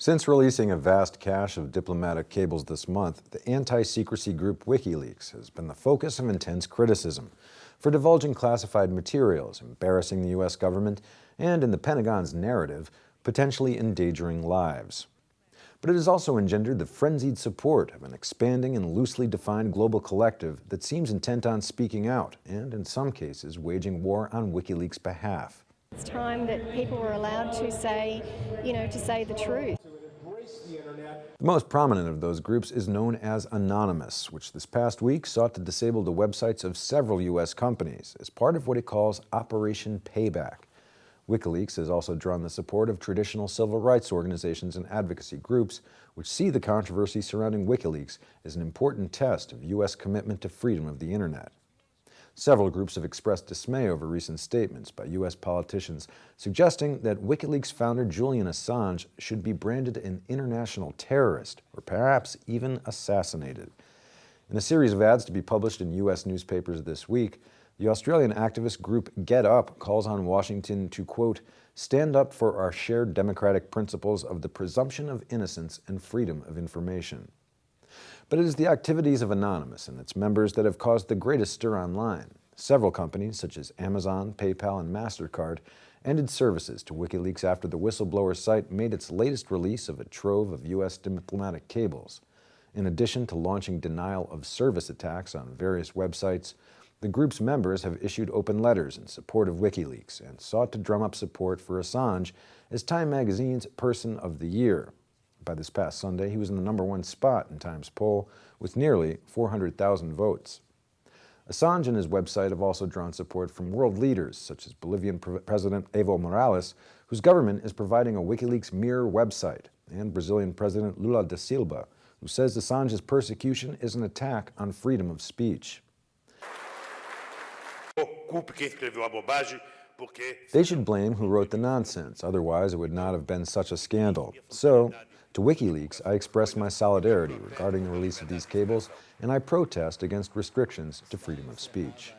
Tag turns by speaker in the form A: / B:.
A: Since releasing a vast cache of diplomatic cables this month, the anti-secrecy group Wikileaks has been the focus of intense criticism for divulging classified materials, embarrassing the U.S. government, and, in the Pentagon's narrative, potentially endangering lives. But it has also engendered the frenzied support of an expanding and loosely defined global collective that seems intent on speaking out and, in some cases, waging war on Wikileaks' behalf.
B: It's time that people were allowed to say, to say the truth.
A: The most prominent of those groups is known as Anonymous, which this past week sought to disable the websites of several U.S. companies as part of what it calls Operation Payback. Wikileaks has also drawn the support of traditional civil rights organizations and advocacy groups, which see the controversy surrounding Wikileaks as an important test of U.S. commitment to freedom of the Internet. Several groups have expressed dismay over recent statements by U.S. politicians suggesting that Wikileaks founder Julian Assange should be branded an international terrorist or perhaps even assassinated. In a series of ads to be published in U.S. newspapers this week, the Australian activist group Get Up calls on Washington to, quote, stand up for our shared democratic principles of the presumption of innocence and freedom of information. But it is the activities of Anonymous and its members that have caused the greatest stir online. Several companies, such as Amazon, PayPal, and MasterCard, ended services to Wikileaks after the whistleblower site made its latest release of a trove of U.S. diplomatic cables. In addition to launching denial-of-service attacks on various websites, the group's members have issued open letters in support of Wikileaks and sought to drum up support for Assange as Time magazine's Person of the Year. By this past Sunday, he was in the #1 spot in Time's poll with nearly 400,000 votes. Assange and his website have also drawn support from world leaders such as Bolivian President Evo Morales, whose government is providing a Wikileaks mirror website, and Brazilian President Lula da Silva, who says Assange's persecution is an attack on freedom of speech. They should blame who wrote the nonsense, otherwise it would not have been such a scandal. So, to Wikileaks, I express my solidarity regarding the release of these cables, and I protest against restrictions to freedom of speech.